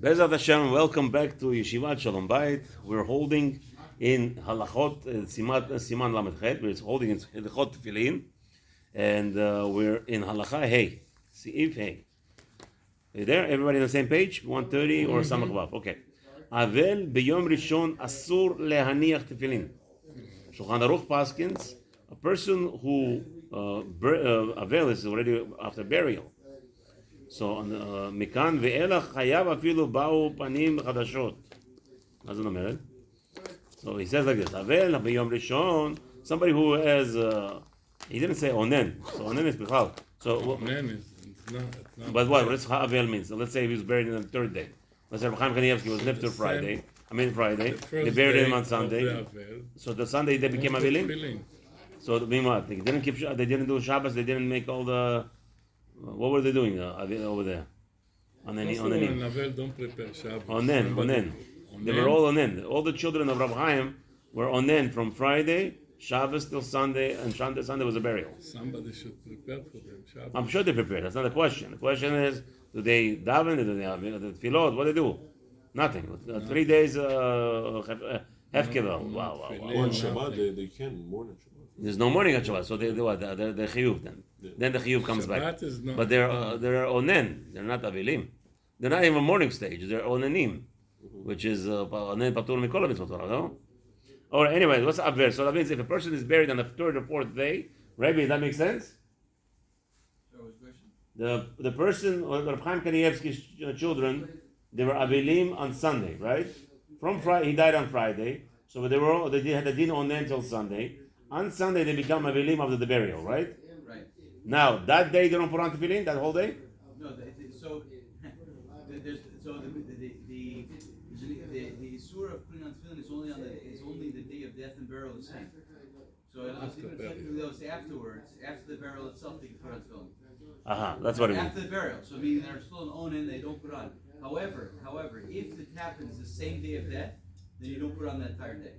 Bezat Hashem, welcome back to Yeshivat Shalom Bayit. We're holding in Halachot Siman Lamed Chet. We're holding in Halachot Tefillin, and we're in Halacha Hey, Seif Hey. Are you there? Everybody on the same page? 130 or Samach Vav? Okay. Avel b'yom rishon asur lehaniach tefillin. Shulchan Aruch Paskins, a person who Avel is already after burial. So, מכאן ואילך חייב אפילו באו פנים חדשות. מה זאת אומרת? So he says like this, אבל ביום ראשון, somebody who has, he didn't say onen, so onen is בכלל. So, onen is not. But what does ha'avel mean? So let's say he was buried on the third day. Let's say Reb Chaim Kanievsky was lifted Friday. They buried him on Sunday. So the Sunday they became avelim? So the what? They didn't keep, they didn't do Shabbos, they didn't make all the, what were they doing over there? On the don't prepare Shabbos. Onen. They were all onen. All the children of Rabbi Chaim were onen from Friday, Shabbos till Sunday, and Sunday was a burial. Somebody should prepare for them Shabbos. I'm sure they prepared. That's not the question. The question is, do they daven? Do they have the tefillot? What do they do? Nothing. 3 days hefkevel. Wow. On Shabbat, they can morning Shabbat. There's no morning at Shabbat, so they're chiyuv then. Yeah. Then the chiyuv comes Shabbat back. Is not but they're onen. They're not avilim. They're not even morning stage. They're onenim, which is onen patur mikol mitzvot Torah. No. Or anyway, what's aver? So that means if a person is buried on the third or fourth day, Rabbi, does that make sense? The person or Reb Chaim Kanievsky's children, they were avilim on Sunday, right? From Friday, he died on Friday, so they had the din onen until Sunday. On Sunday, they become avilim after the burial, right? Right. Now, that day, they don't put on tefillin, that whole day? No, the Isur of putting on tefillin is only the day of death and burial the same. So afterwards, after the burial itself, they can put on tefillin. That's what it means. After the burial, so meaning they're still an onen, they don't put on. However, if it happens the same day of death, then you don't put on that entire day.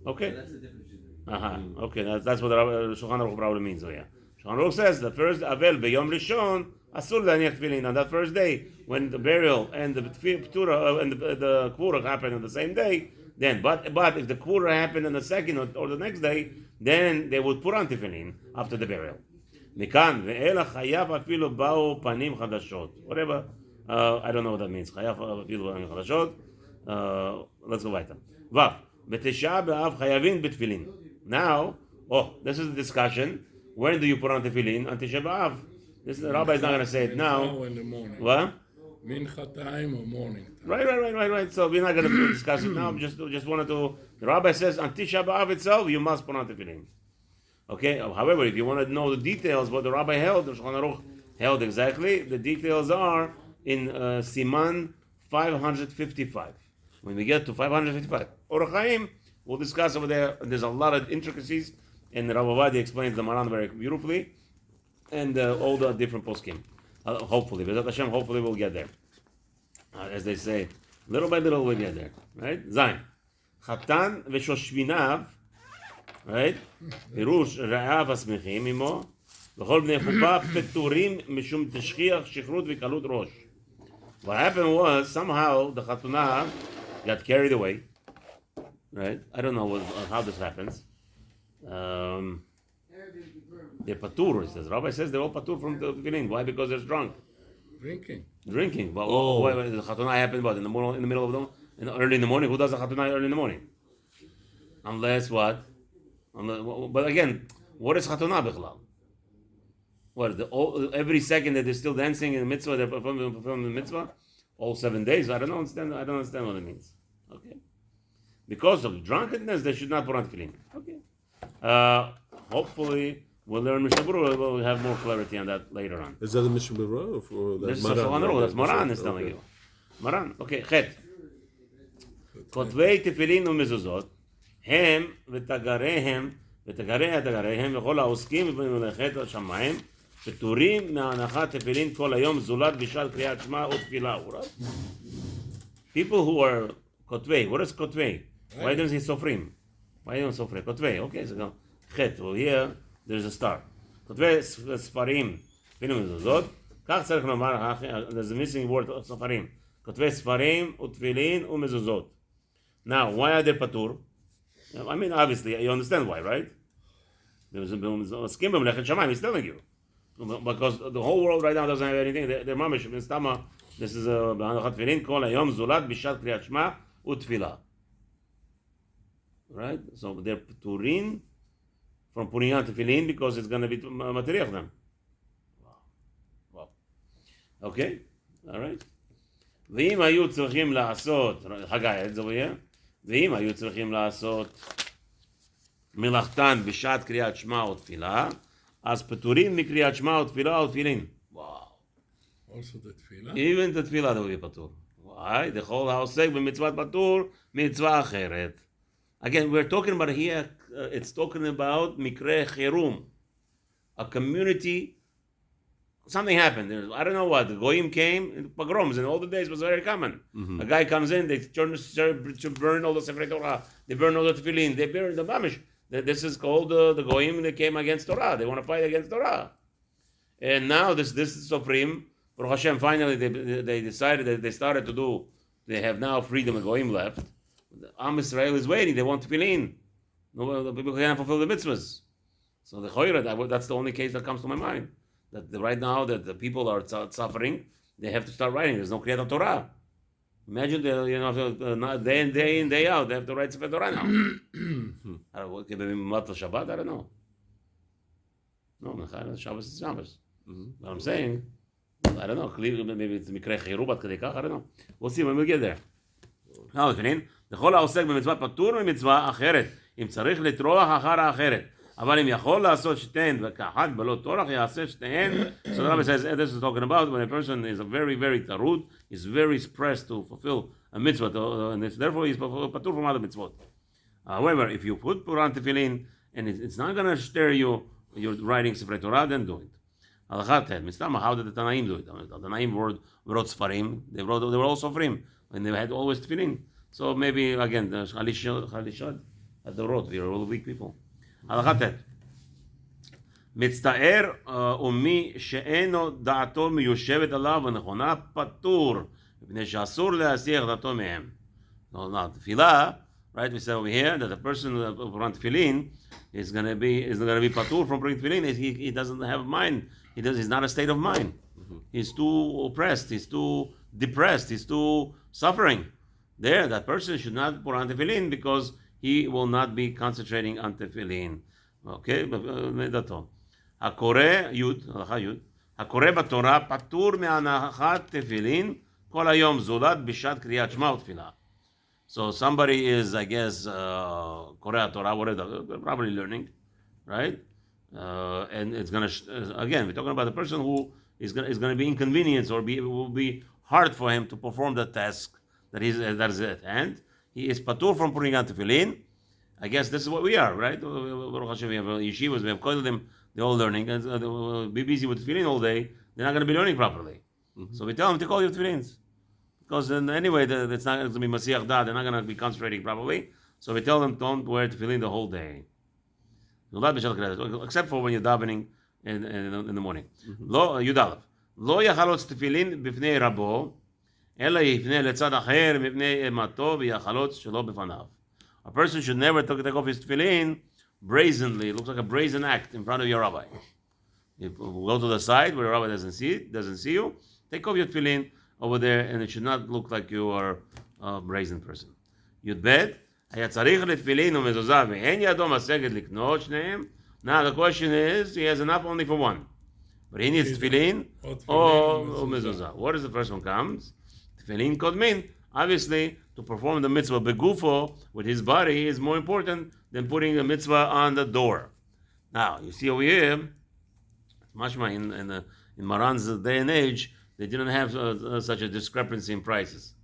Okay. So that's the difference. Okay, that's what the Shulchan Aruch probably means. So yeah, Shulchan Aruch says the first avel b'yom rishon asur laniach tefillin. On that first day, when the burial and the ptura and the kvura happened on the same day, then but if the kvura happened on the second or the next day, then they would put on tefillin after the burial. Mikan ve'elach chayav afilu ba'u panim chadashot. Whatever. I don't know what that means. Chayav afilu panim chadashot. Let's go weiter. Vav. B'tesha b'av chayavin b'tefillin. Now, this is the discussion. When do you put on tefillin? On Tisha B'Av. The rabbi is not going to say it now. Now in the morning. What? Mincha time or morning time. Right. So we're not going to discuss it now. Just wanted to. The rabbi says on Tisha B'Av itself, you must put on tefillin. Okay. However, if you want to know the details, what the rabbi held, the Shulchan Aruch held exactly, the details are in Siman 555. When we get to 555, Orach Chaim, we'll discuss over there. There's a lot of intricacies, and Rav Avadi explains the Maran very beautifully, and all the different poskim. Hopefully, Bezat Hashem, hopefully we'll get there. As they say, little by little we'll get there. Right? Zayin. Chatan v'shoshvinav, right? Pirush ra'av asmechim imo, v'chol bnei chuppah peturim mishum teshchiach shichrut v'kalut rosh. What happened was, somehow, the Chatunah got carried away. Right? I don't know how this happens. They're patur, it says. Rabbi says they're all patur from the beginning. Why? Because they're drunk. Drinking. Well, why the chatunah happened? What, in the middle of early in the morning? Who does the chatunah early in the morning? Unless what? But again, what is chatunah bichlal? What? Every second that they're still dancing in the mitzvah, they're performing the mitzvah. All 7 days. I don't understand what it means. Okay. Because of drunkenness, they should not put on tefillin. Okay. Hopefully, we'll learn Mishnah Berurah. We'll have more clarity on that later on. Is that a Mishnah Berurah or This is Shulchan Aruch. That's Moran is telling you. Moran. Okay. Chet. כותבי תפילין ומזוזות הם ותגריהם התגריהם וכל העוסקים במלאכת השמיים פטורים מהנחת תפילין כל היום זולת בשעת קריאת שמע ותפילה. People who are כותבי, what is כותבי? Why doesn't he סופרים? Why don't סופרים? כותבי, okay, so go. חטא, well here there's a star. כותבי ספרים, תפילין ומזוזות, כך צריך לומר, there's a missing word of ספרים. כותבי ספרים ותפילין ומזוזות. Now, why are they patur? I mean, obviously, you understand why, right? Skim b'mlechet shamayim, he's telling you. Because the whole world right now doesn't have anything. They're mamish. This is בהנחת תפילין, כל היום זולת בשעת קריאת שמע ותפילה. Right? So they're paturin from putting on tefillin because it's going to be materiach them. Wow. Okay? All right? ואם היו צריכים לעשות, חגי, זה יהיה? ואם היו צריכים לעשות מלאכתן בשעת קריאת שמע ותפילה, אז פטורים מקריאת שמע ותפילה ותפילין. וואו. Also the tefillah. Even the תפילה will be פטור. Why? דכל העוסק במצוות פטור, מצווה אחרת. Again, we're talking about here, it's talking about מקרה חירום. A community, something happened. I don't know what. The goyim came, pogroms in all the days was very common. A guy comes in, they turn to burn all the Sefer Torah. They burn all the tefillin. They burn the mamish. This is called the goyim. They came against Torah. They want to fight against Torah. And now this is supreme. Baruch Hashem, finally they decided that they started to do. They have now freedom of goyim left. Am Israel is waiting. They want tefillin. No, the people can't fulfill the mitzvahs. So the choyra, that's the only case that comes to my mind. That right now that the people are suffering, they have to start writing. There's no Kriyat Torah. Imagine day in, day in, day out, they have to write Sefer Torah now. Shabbat? I don't know. No, Shabbos is Shabbos. But I'm saying, I don't know. Maybe it's Mikrei Chirubat Kadekach. I don't know. We'll see when we get there. Now, לפעמים, לכל העוסק במצווה פטור ממצווה אחרת, אם צריך לטרוח אחר האחרת. אבל אם יכול לעשות שתיהן וכאחד בלא טורח יעשה שתיהן. So the Rabbi says, this is talking about when a person is very, very tarud, is very pressed to fulfill a mitzvah, and therefore he's patur from other mitzvot. However, if you put Puran Tefillin, and it's not going to stir you, you're writing Sefer Torah, then do it. Halacha 10. How did the Tanaim do it? The Tanaim wrote Sfarim, they were all Sofrim, and they had always Tefillin. So maybe, again, the Chalishad had the wrote, we are all weak people. הלכה ט' מצטער ומי שאינו דעתו מיושבת עליו ונכונה פטור מפני שאסור להסיח דעתו מהם. Now, תפילה, right, we said over here that the person who runs tefillin is going to be patur from bringing tefillin. He doesn't have mind. He's not a state of mind. He's too oppressed. He's too depressed. He's too suffering. That person should not put on tefillin because he will not be concentrating on tefillin. Okay? הקורא, הלכה י', הקורא בתורה פטור מהנחת תפילין כל היום זולת בשעת קריאת שמע ותפילה. So somebody is, I guess, קורא התורה, whatever, probably learning, right? And it's going to, again, we're talking about the person who is going to be inconvenienced or it will be hard for him to perform the task that is at hand. He is patur from putting on tefillin. I guess this is what we are, right? Baruch Hashem, we have yeshivas, we have kodelim, they're all learning, and they'll be busy with tefillin all day. They're not going to be learning properly. So we tell them to call your tefillins. Because then anyway, it's not going to be Masiach Da, they're not going to be concentrating properly. So we tell them, don't wear tefillin the whole day. Except for when you're davening in the morning. Lo Yudalev. Lo yachalotz tefillin b'fnei rabo, ela yifnei letzad acher mipnei emato v'yachalotz shelo b'fanav. A person should never take off his tefillin brazenly. It looks like a brazen act in front of your rabbi. You go to the side where the rabbi doesn't see you. Take off your tefillin over there, and it should not look like you are a brazen person. Yud Bet. היה צריך לתפילין ומזוזה ואין ידו משגת לקנות שניהם. Now the question is, he has enough only for one. But he needs tefillin or mezuzah. What is the first one comes? Tefillin kodmin. Obviously, to perform the mitzvah begufo with his body is more important than putting the mitzvah on the door. Now, you see over here, mashma in Maran's day and age, they didn't have such a discrepancy in prices.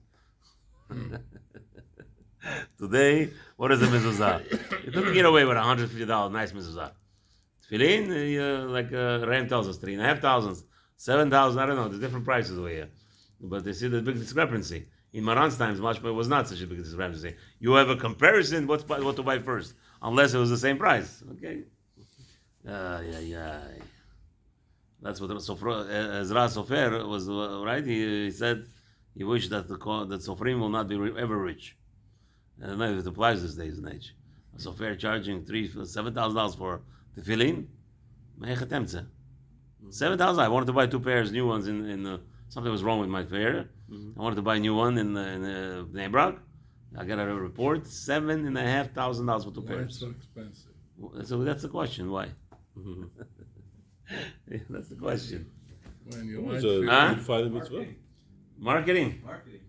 Today, what is the mezuzah? You couldn't get away with $150 nice mezuzah. Tefillin, like Ram tells us, $3,500, $7,000. I don't know. There's different prices over here, but they see the big discrepancy. In Maran's times, mashma was not such a big discrepancy. You have a comparison. What to buy first, unless it was the same price. Okay. That's what Ezra Sofer was right. He said You wish that that Sofrim will not be ever rich. And it applies these days and age. A Sofer charging $7,000 for tefillin. $7,000. I wanted to buy 2 pairs, new ones. In something was wrong with my pair. I wanted to buy a new one in Bnei Brak. I got a report, $7,500 for 2 Why pairs. it's so expensive? So that's the question. Why? That's the question. When you It's buy a Huh? good fighting mitzvah. Marketing. Marketing.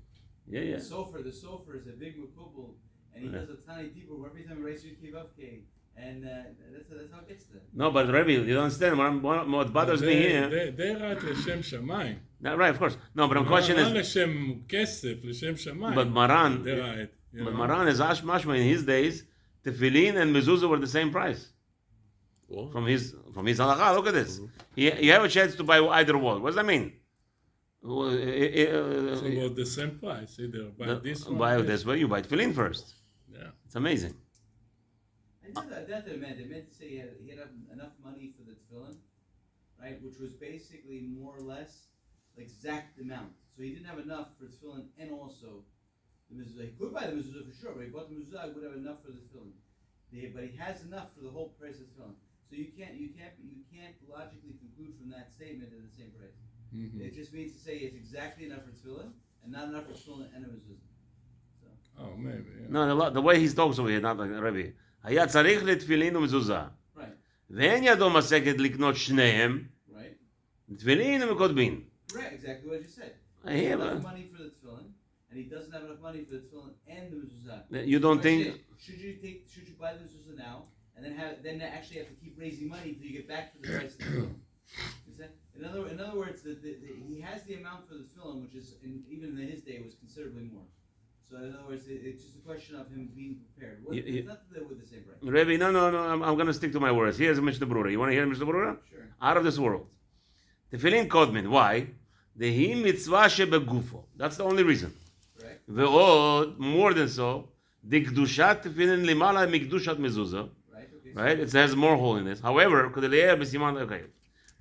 Yeah. The sofer is a big mukubal, and he does a tiny deeper where every time he writes Kivavke, and that's how it gets there. No, but Rebbe, you don't understand. What bothers me here. they write לשם שמיים. Right, of course. No, but the question לא is. לשם כסף, לשם שמיים. But Maran. They write, you But know? Maran is Mashma in his days. Tefillin and mezuzah were the same price. Well, From his halacha. Look at this. You have a chance to buy either one. What does that mean? So about the same price, either buy this one. Buy this way. You buy tefillin first. Yeah. It's amazing. And that's what it meant. It meant to say he had enough money for the tefillin, right? Which was basically more or less the exact amount. So he didn't have enough for tefillin and also the mezuzah. He could buy the mezuzah for sure, but he bought the mezuzah. He would have enough for the tefillin. But he has enough for the whole price of tefillin. So you can't logically conclude from that statement at the same price. Mm-hmm. It just means to say it's exactly enough for tefillin and not enough for tefillin and a mezuzah. Oh, maybe. Yeah. No, the way he talks over here, not like Rebbe. היה צריך לתפילין ומזוזה. Right. ואין ידו משגת לקנות שניהם. Right. תפילין ומקודמין. Correct. Exactly what you said. I He hear has enough that. money for the tefillin, and he doesn't have enough money for the tefillin and the mezuzah. You don't The question think- is, should you buy the mezuzah now and then actually have to keep raising money until you get back to the price of the tefillin? Is that, in other words, he has the amount for the tefillin, which is even in his day was considerably more. So in other words, it's just a question of him being prepared. It's not with the same price. Rebbe, no, I'm going to stick to my words. Here's a Mishnah Berurah. You want to hear Mishnah Berurah? Sure. Out of this world. Tefillin kodmin. Why? Dehi mitzvah shebegufo. That's the only reason. Correct. Ve'od, more than so, the kedushat tefillin limala mikdushat mezuzah. Right. Okay. Right? It says more holiness. However, okay.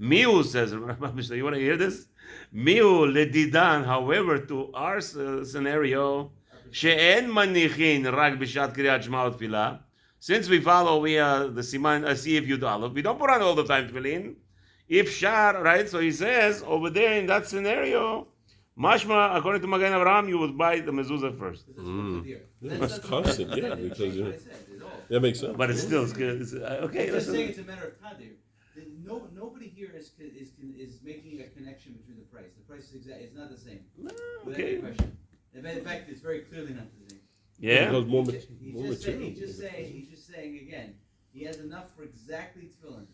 Miu says, you want to hear this? Miu ledidan, however, to our scenario, she'en manichin rak b'shat kriyat shema utfilah. Since we follow the Siman, Sif Yud Aleph, we don't put on all the time tefillin. If shar, right? So he says over there in that scenario, mashma, according to Magen Avraham, you would buy the mezuzah first. That's constant, yeah, because you know, that makes sense. But it's still it's good. Okay, I'm just listen. saying it's a matter of kadir. Nobody here is making a connection between the price. The price is exact. It's not the same. Without Okay. any question. In fact, it's very clearly not the same. Yeah. Because more He's material. just saying again. He has enough for exactly tefillin.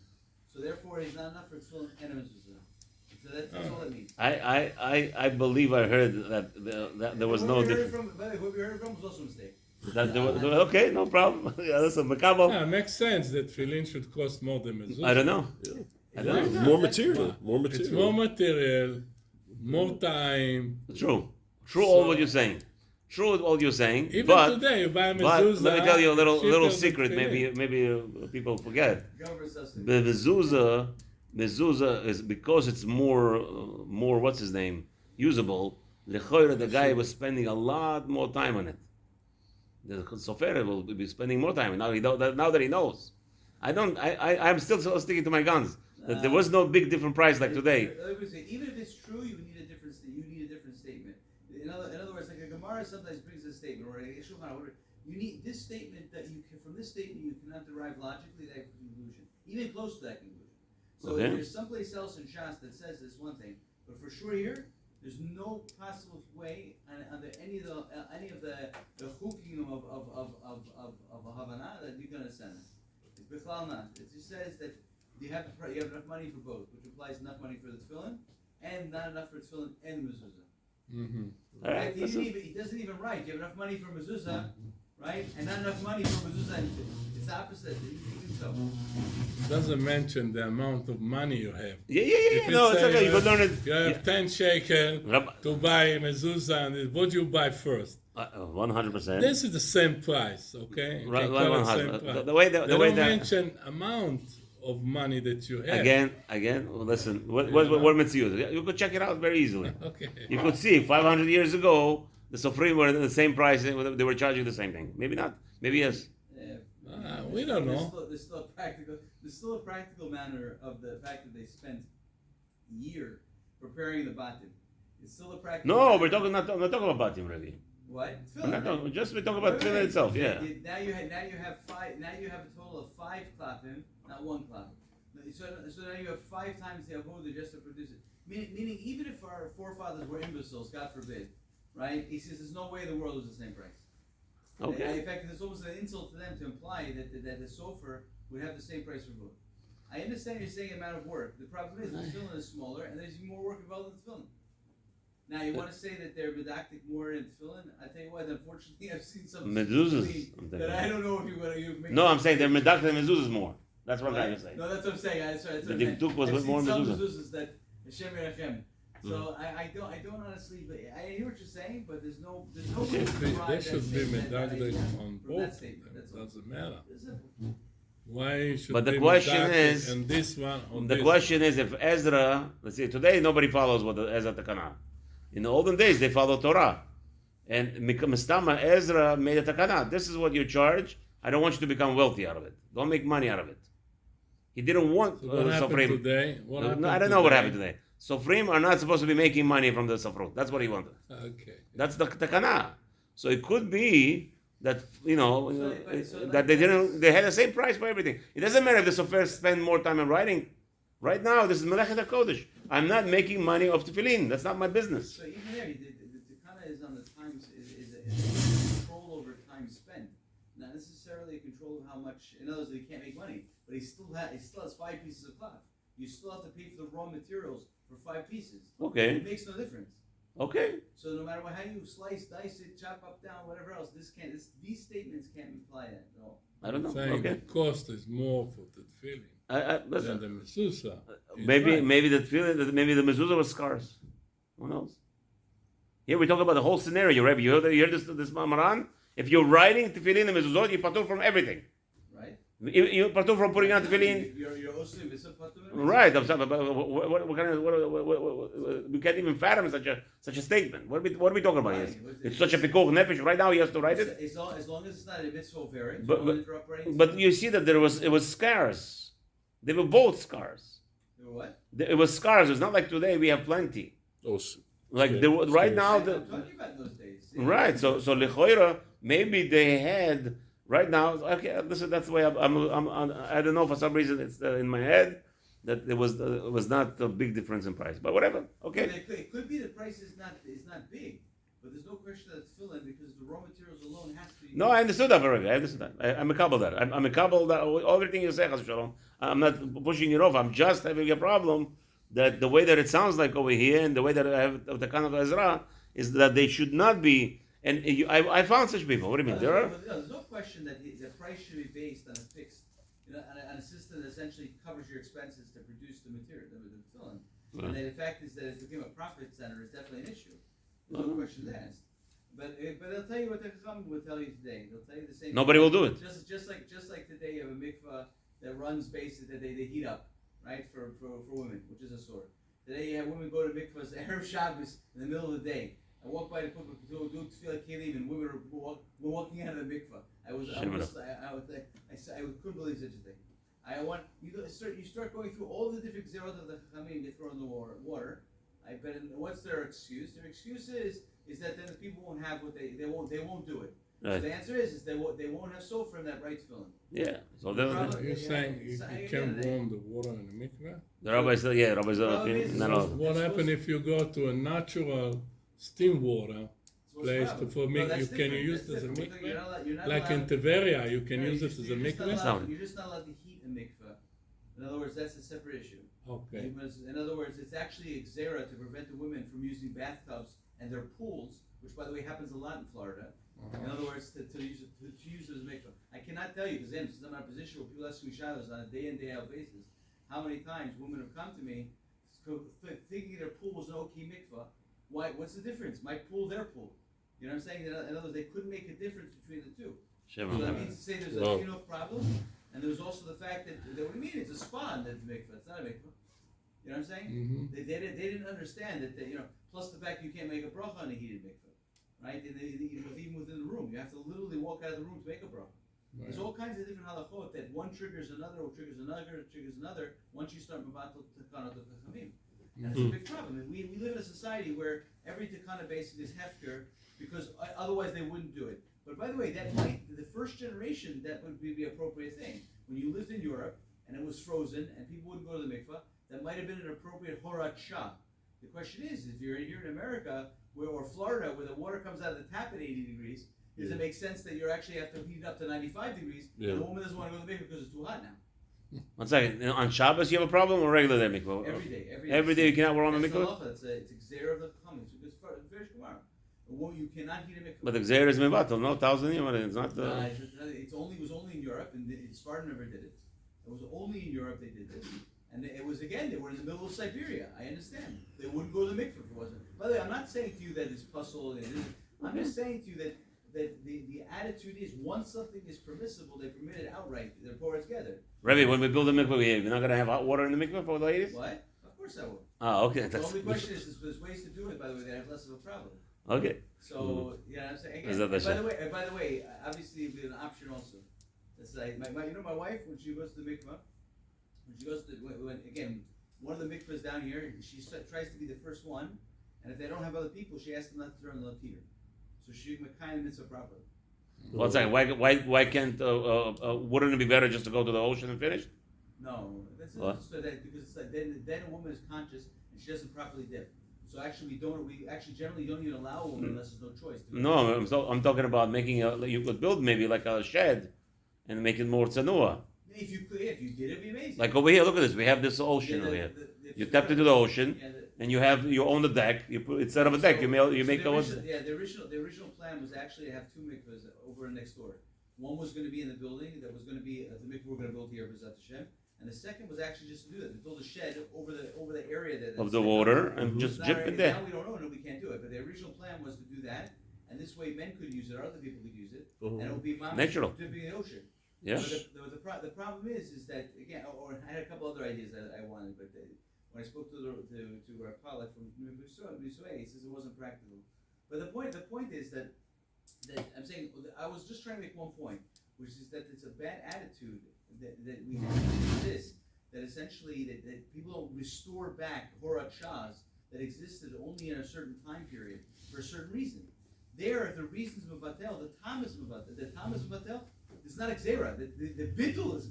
So therefore, he's not enough for tefillin and a mezuzah. So that's all it means. I believe I heard that there was no difference. By the way, whoever you heard it from was also a mistake. That there was, okay, no problem. Yeah, listen, Makabo. Yeah, it makes sense that tefillin should cost more than mezuzah. I don't know. I don't know. More material. More It's material. more material, more time. True all what you're saying. True all you're saying. Even but today, you buy a but mezuzah. let me tell you a little cheaper than secret. tefillin. Maybe people forget. Government subsidy. The mezuzah is because it's more what's his name usable. Lechoira, the guy was spending a lot more time on it. The sofer will be spending more time now. Now that he knows, I'm still sticking to my guns. That there was no big different price like today. Even if it's true, you need a different statement. In other words, like a Gemara sometimes brings a statement, or a Shulchan, whatever. You need this statement from this statement you cannot derive logically that conclusion, even close to that conclusion. So Okay. if there's someplace else in Shas that says this one thing, but for sure here, there's no possible way under any of the chukim of a Havana that you can understand it. It's Bichlal not. It just says that you have enough money for both, which implies enough money for the tefillin and not enough for tefillin and mezuzah. Mm-hmm. All right, Right? He doesn't even write. You have enough money for mezuzah, right? And not enough money for mezuzah. It's the opposite. Even so. Doesn't mention the amount of money you have. Yeah. If No, it's it's okay. You could learn it. You have 10 shekel Rabbi- to buy mezuzah, and what do you buy first? 100%. This is the same price, okay? You Right, can call it 100. same price. The way They the way don't that mention amount of money that you have. Again, well, listen, what Metzius? You could check it out very easily. Okay. You could see 500 years ago, the Sofrim were the same price, they were charging the same thing. Maybe not, maybe yes. We don't know. There's still a practical manner of the fact that they spent a year preparing the batim. It's still a practical. No, we're not talking about batim really. What? We're talking about tefillin itself. Yeah. Now you have five. Now you have a total of 5 klafim, not 1 klaf. So now you have 5 times the avodah just to produce it. Meaning, even if our forefathers were imbeciles, God forbid, right? He says there's no way the world was the same price. Okay. In fact, there's almost an insult to them to imply that the sofer would have the same price for both. I understand you're saying amount of work. The problem is the tefillin is smaller, and there's more work involved in the tefillin. Now, you want to say that they're medactic more in tefillin? I tell you what, unfortunately, I've seen some mezuzahs. that I don't know if you want to make. No, I'm saying they're medactic mezuzahs more. That's what I'm trying to say. No, that's what I'm saying. That's the dikduk was with more mezuzahs that Hashem Yerachem. So I don't honestly, but I hear what you're saying, but there's no way to derive They should be that medactic on from that both. statement. It doesn't matter. Why should But the be question medactic is, and this one on the this question is if Ezra, let's see, today nobody follows what the Ezra Takana. In the olden days, they followed Torah. And Mistama, Ezra made a Takana. This is what you charge. I don't want you to become wealthy out of it. Don't make money out of it. He didn't want So what happened Sofrim. today? No, I don't know what happened today. Sofrim are not supposed to be making money from the Sofrut. That's what he wanted. Okay. That's the Takana. So it could be that, that they had the same price for everything. It doesn't matter if the Sofer spend more time in writing. Right now, this is Melechet HaKodesh. I'm not making money off tefillin. That's not my business. So even there, the takana is on the times is a control over time spent, not necessarily a control of how much. In other words, he can't make money, but he still has 5 pieces of cloth. You still have to pay for the raw materials for 5 pieces. Okay. It makes no difference. Okay. So no matter how you slice, dice it, chop up, down, whatever else, these statements can't imply that at all. I don't know. Saying Okay. the cost is more for the tefillin Listen, than the mezuzah. maybe the tefillin, maybe the mezuzah was scarce. Who knows? Here we talk about the whole scenario, Rabbi. You hear this Maran? If you're writing tefillin and mezuzot, you patur from everything. Right? You patur from putting on tefillin. You're also in patur. Right. I'm sorry, but what kind of we can't even fathom such a statement. What are we talking about here? It's such a pikuch nefesh. Right now he has to write it. As long as it's not a mitzvah variant. But you see that it was scarce. They were both scarce. They were what? It was scarce. It's not like today we have plenty. Like right now, I'm talking about those days. right. So lechoira, maybe they had right now. Okay, listen. That's the way I don't know. For some reason, it's in my head that it was not a big difference in price. But whatever. Okay. It could be the price is not big, but there's no question that it's filling because the raw materials alone has to be. No, I understood that already. I understood that. I'm a couple that. I'm a couple that everything you say, Chas Shalom. I'm not pushing it off. I'm just having a problem that the way that it sounds like over here and the way that I have the kind of Ezra is that they should not be. And I found such people. What do you mean? There's no question that the price should be based on a fixed, on a system that essentially covers your expenses to produce the material, the filling. And the fact is that it became a profit center is definitely an issue. There's no question asked. But they'll tell you what the Chacham will tell you today. They'll tell you the same. Nobody will do it. Just like today you have a mikvah that runs basically that they heat up, right, for women, which is a sword. Today you have women go to mikvahs Erev Shabbos in the middle of the day. I walk by the mikvah to do tefillah kelim, and women were walking out of the mikvah. I couldn't believe such a thing. You start going through all the different zerot of the Chachamim they throw in the water. I bet. What's their excuse? Their excuse is that then the people won't have what they won't do it. Right. So the answer is they won't have sofer in that right filling. Yeah. So You're saying you can warm the water in the mikveh? the rabbi said, yeah, rabbi said, no. What happens if you go to a natural steam water place for mikveh? Can you use it as a mikveh? Like in Tiberia, you can use it as a mikveh? You're just not allowed to heat a mikveh. In other words, that's a separate issue. Okay. In other words, it's actually a xera to prevent the women from using bathtubs and their pools, which by the way happens a lot in Florida. In other words, to use it as a mikveh. I cannot tell you, because since I'm in a position where people ask me shadows on a day in, day out basis, how many times women have come to me thinking their pool was an okay mikveh. Why? What's the difference? My pool, their pool. You know what I'm saying? In other words, they couldn't make a difference between the two. So that means to say there's a problem. And there was also the fact that what do you mean? It's a spa and it's a mikvah. It's not a mikvah. You know what I'm saying? Mm-hmm. They didn't understand that plus the fact you can't make a bracha on a heated mikvah, right? And even within the room, you have to literally walk out of the room to make a bracha. Right. There's all kinds of different halachot that one triggers another, or triggers another. Once you start mevatel takana to chachamim, and it's a big problem. And we live in a society where every takana basically is hefker because otherwise they wouldn't do it. But by the way, that the first generation, that would be the appropriate thing. When you lived in Europe and it was frozen and people wouldn't go to the mikvah, that might have been an appropriate horat shah. The question is, if you're here in America or Florida, where the water comes out of the tap at 80 degrees, does it make sense that you actually have to heat it up to 95 degrees and the woman doesn't want to go to the mikvah because it's too hot now? 1 second. On Shabbos you have a problem or regular day mikvah? Every day. Every day you cannot wear on the mikvah? It's a xer of the chametz. It's very gemara. You cannot heat a mikvah. But the xer is mevatel, no 1,000 years. It's not. It was only in Europe, and Sparta never did it. It was only in Europe they did this. And it was, again, they were in the middle of Siberia. I understand. They wouldn't go to the mikveh if it wasn't. By the way, I'm not saying to you that it's puzzle. I'm just saying to you that the attitude is once something is permissible, they permit it outright. They're poured together. Rebbe, when we build a mikveh, we're not going to have hot water in the mikveh for the ladies? What? Of course I will. Oh, okay. The only question is there's ways to do it, by the way, that have less of a problem. Okay. So, I'm saying, again, by the way, obviously, it'd be an option also. It's like, my wife, when she goes to the mikveh, again, one of the mikvahs down here, she tries to be the first one, and if they don't have other people, she asks them not to turn the heater. So she kind of mitzvah properly. One second. Why can't? Wouldn't it be better just to go to the ocean and finish? No, that's not so that because it's like then a woman is conscious and she doesn't properly dip. So actually, we generally don't even allow a woman unless there's no choice. No, I'm talking about making you could build maybe like a shed and make it more tsanua. If you did, it'd be amazing. Like over here, look at this. We have this ocean over here. You tap into the ocean, and you own the deck. You put instead of a deck, you make the ones. Yeah, the original plan was actually to have two mikvahs over next door. One was going to be in the building that was going to be the mikvah we're going to build here, B'ezrat Hashem, and the second was actually just to do that, to build a shed over the area of the water and just dip in there. Now we don't know, we can't do it. But the original plan was to do that, and this way men could use it, other people could use it, and it would be natural dipping in the ocean. Yeah. But the problem is that again, or I had a couple other ideas that I wanted, but when I spoke to Rapalek from Missouri, he says it wasn't practical. But the point is that I'm saying I was just trying to make one point, which is that it's a bad attitude that we have this, that essentially that people don't restore back horat shahs that existed only in a certain time period for a certain reason. There, the reasons mevatel, the tam is mevatel. It's not xera. The bittul is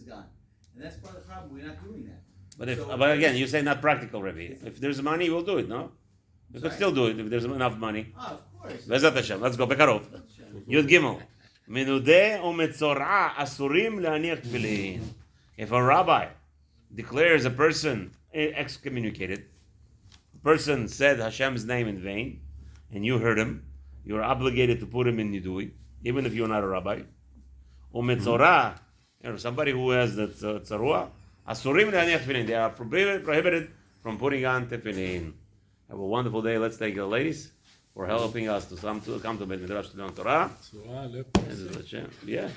gone, and that's part of the problem. We're not doing that. But again, you say not practical, Rebbe. If there's money, we'll do it. No, we could still do it if there's enough money. Of course. B'ezrat Hashem. Let's go. Bekarov. Yud Gimel. Menudeh umetzorah asurim leaniach tefillin. If a rabbi declares a person excommunicated, a person said Hashem's name in vain, and you heard him, you are obligated to put him in nidui, even if you're not a rabbi. Umetzorah, somebody who has the tzarua, asurim leaniach tefillin. They are prohibited from putting on tefillin. Have a wonderful day. Let's thank the ladies for helping us to come to Beit Midrash to learn Torah. Yeah.